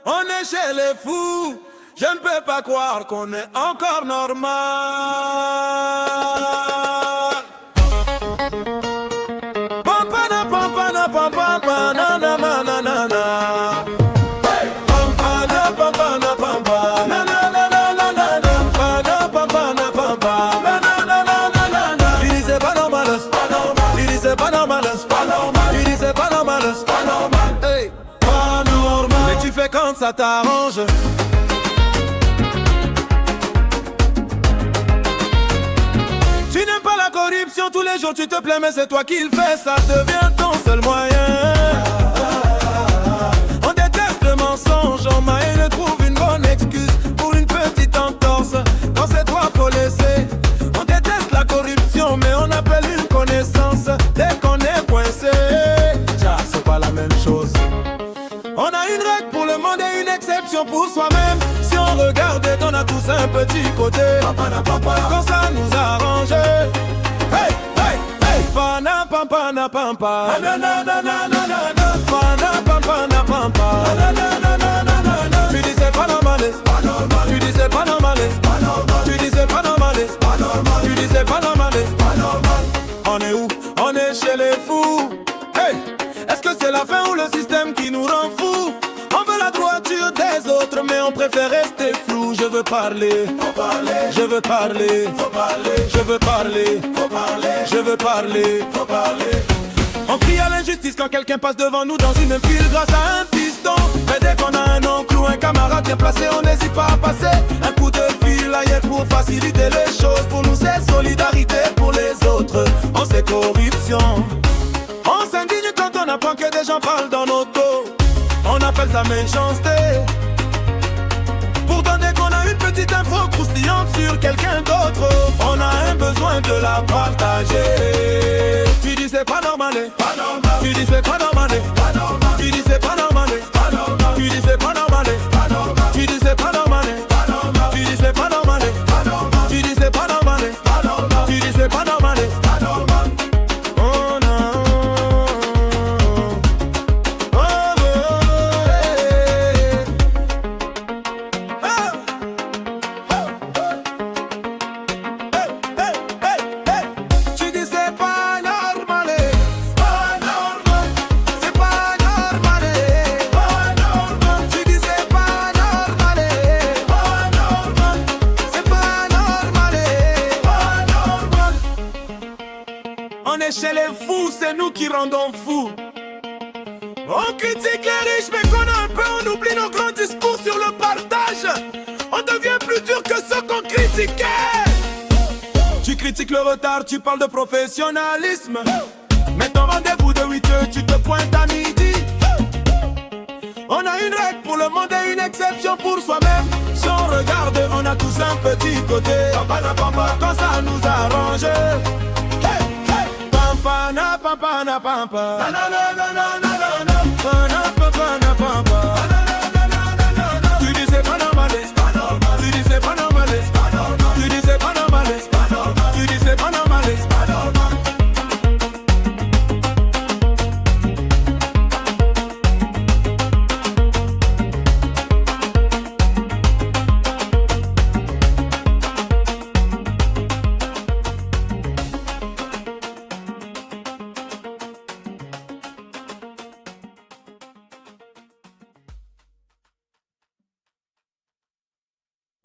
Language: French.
On est chez les fous. Je ne peux pas croire qu'on est encore normal. Pampana, pampana, pampana, na na na na na. Pampana, pampana, pampana, na na na na na na. Pampana, pampana, pampana, na na na na na. Tu dis c'est pas normal, tu dis c'est pas normal, tu dis c'est pas normal, hey, pas normal. Mais tu fais quand ça t'arrange. Tu n'aimes pas la corruption, tous les jours tu te plains, mais c'est toi qui le fais, ça devient ton seul moyen. On déteste le mensonge, on m'a et trouve une bonne excuse pour une petite entorse. Quand c'est toi faut laisser. On déteste la corruption, mais on appelle une connaissance dès qu'on est coincé. Tiens, c'est pas la même chose. On a une règle pour le monde et une exception pour soi-même. Si on regarde, on a tous un petit côté. Quand ça nous arrange. Hey, hey, hey. Pana, pampana, pampa. Pana, pampana, pampa. Tu dis c'est pas normal. Tu dis c'est pas normal. Tu dis c'est pas normal. Tu dis c'est pas normal. On est où? On est chez les fous. Hey, est-ce que c'est la fin ou le système qui nous rend fous? On veut la droiture des autres, mais on préfère rester flou. Je veux parler, faut parler. Je veux parler, faut parler. Je veux parler, faut parler. Je veux parler, faut parler. On crie à l'injustice quand quelqu'un passe devant nous dans une file grâce à un piston. Mais dès qu'on a un oncle ou un camarade bien placé, on n'hésite pas à passer un coup de fil ailleurs pour faciliter les choses. Pour nous c'est solidarité, pour les autres on sait corruption. On s'indigne quand on apprend que des gens parlent dans nos dos. On appelle ça méchanceté. Pourtant dès qu'on a une petite info croustillante sur quelqu'un d'autre, on a un besoin de la partager. Tu dis c'est pas normal, pas normal. Tu dis c'est pas normal, pas normal. Tu dis c'est pas normal, pas normal. Tu dis c'est pas normal, pas normal. Tu dis c'est pas normal, pas normal. Tu dis c'est pas normal, pas normal. Tu dis c'est pas normal, pas normal. Tu dis c'est pas normal, pas normal. Oh non. On est chez les fous, c'est nous qui rendons fous. On critique les riches, mais qu'on a un peu, on oublie nos grands discours sur le partage. On devient plus dur que ceux qu'on critiquait. Tu critiques le retard, tu parles de professionnalisme. Mais ton rendez-vous de 8h, tu te pointes à midi. On a une règle pour le monde et une exception pour soi-même. Si on regarde, on a tous un petit côté. Quand ça nous arrange. Pampana, pampana, pampa. Na na na na na na na.